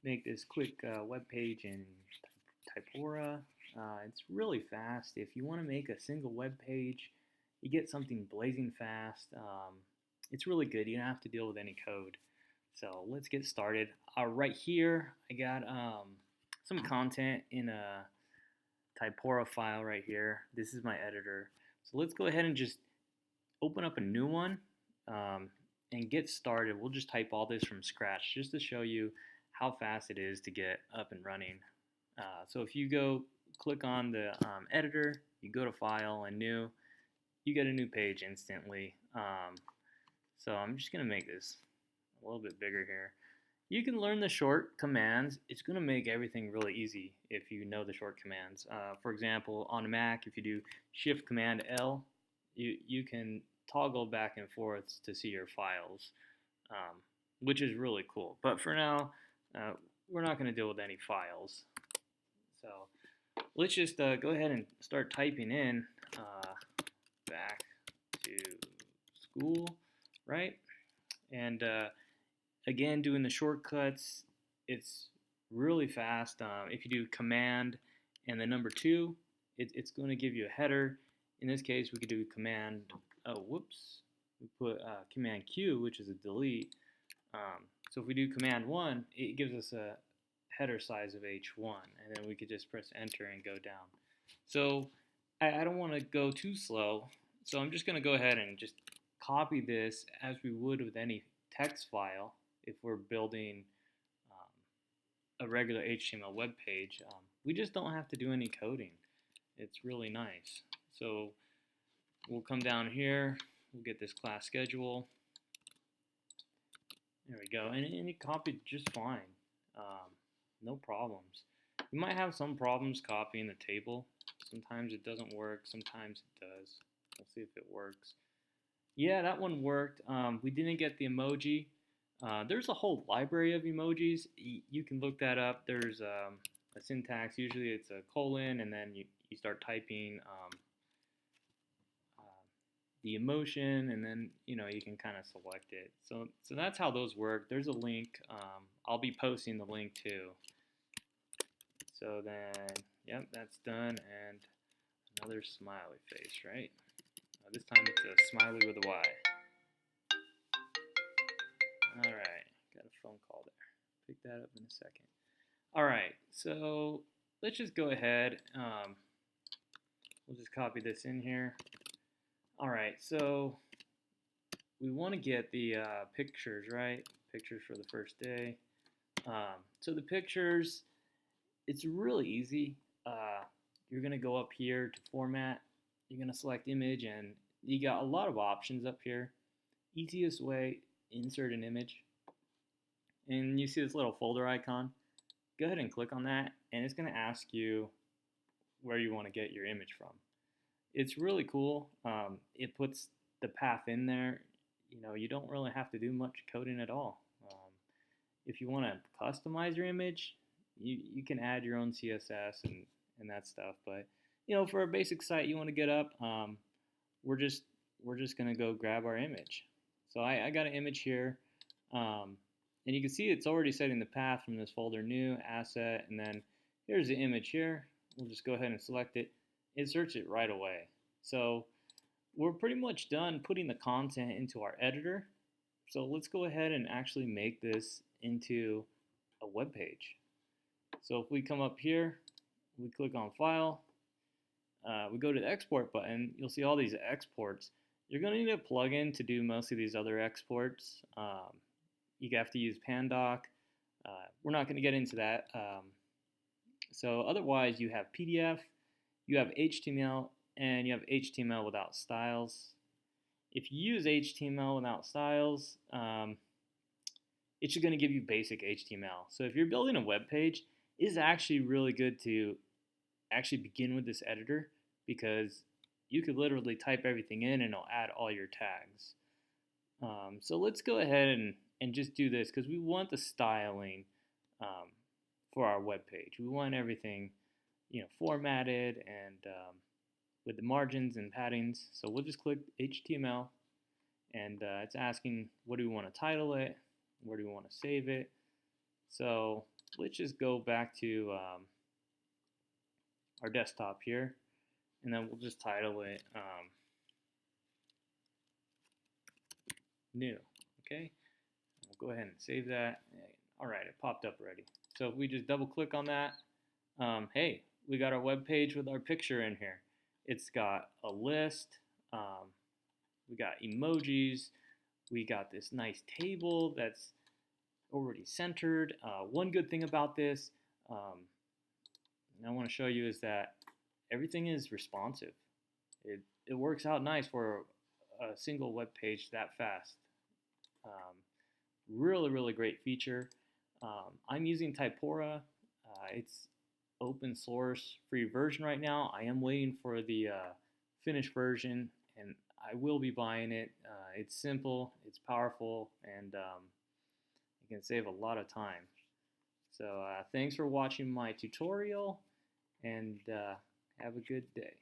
make this quick web page in Typora. It's really fast. If you want to make a single web page, you get something blazing fast. It's really good. You don't have to deal with any code. So let's get started. Right here, I got some content in a Typora file right here. This is my editor. So let's go ahead and just open up a new one um, and get started. We'll just type all this from scratch just to show you how fast it is to get up and running. So if you go click on the editor, you go to File and New, you get a new page instantly. So I'm just going to make this a little bit bigger here. You can learn the short commands. It's going to make everything really easy if you know the short commands. For example, on Mac, if you do Shift Command L, you can toggle back and forth to see your files, which is really cool. But for now, we're not going to deal with any files. So let's just go ahead and start typing in back to school, right? And again, doing the shortcuts, it's really fast. If you do Command and the number 2, it's going to give you a header. In this case, we could do Command, we put Command Q, which is a delete. So if we do Command 1, it gives us a header size of H1, and then we could just press Enter and go down. So I don't want to go too slow, so I'm just going to go ahead and just copy this as we would with any text file if we're building a regular HTML web page. We just don't have to do any coding. It's really nice. So we'll come down here, we'll get this class schedule. There we go, and it copied just fine. No problems. You might have some problems copying the table. Sometimes it doesn't work, sometimes it does. We'll see if it works. Yeah, that one worked. We didn't get the emoji. There's a whole library of emojis. You can look that up. There's a syntax. Usually it's a colon, and then you start typing the emotion, and then you can kind of select it. So that's how those work. There's a link. I'll be posting the link too. So then, yep, that's done, and another smiley face, right? This time it's a smiley with a Y. All right, got a phone call there. Pick that up in a second. All right, so let's just go ahead. We'll just copy this in here. All right, so we want to get the pictures, right? Pictures for the first day. So the pictures, it's really easy. You're going to go up here to Format. You're going to select Image, and you got a lot of options up here. Easiest way, insert an image. And you see this little folder icon. Go ahead and click on that, and it's going to ask you where you want to get your image from. It's really cool. It puts the path in there. You don't really have to do much coding at all. If you want to customize your image, you can add your own CSS and that stuff. But for a basic site you want to get up, we're just gonna go grab our image. So I got an image here, and you can see it's already setting the path from this folder, new asset, and then here's the image here. We'll just go ahead and select it. Inserts it right away. So we're pretty much done putting the content into our editor. So let's go ahead and actually make this into a web page. So if we come up here, we click on File, we go to the Export button, you'll see all these exports. You're going to need a plugin to do most of these other exports. You have to use Pandoc. We're not going to get into that. So otherwise, you have PDF, you have HTML, and you have HTML without styles. If you use HTML without styles, it's just going to give you basic HTML. So if you're building a web page, it's actually really good to actually begin with this editor, because you could literally type everything in and it'll add all your tags. So let's go ahead and just do this, because we want the styling for our web page. We want everything formatted and with the margins and paddings. So we'll just click HTML, and it's asking what do we want to title it, where do we want to save it. So let's just go back to our desktop here, and then we'll just title it new. Okay, we'll go ahead and save that. All right, it popped up already. So if we just double click on that, hey, we got our web page with our picture in here. It's got a list. We got emojis. We got this nice table that's already centered. One good thing about this, I want to show you, is that everything is responsive. It works out nice for a single web page that fast. Um, really great feature. I'm using Typora. It's open source free version right now. I am waiting for the finished version, and I will be buying it. It's simple, it's powerful, and it can save a lot of time. So thanks for watching my tutorial, and have a good day.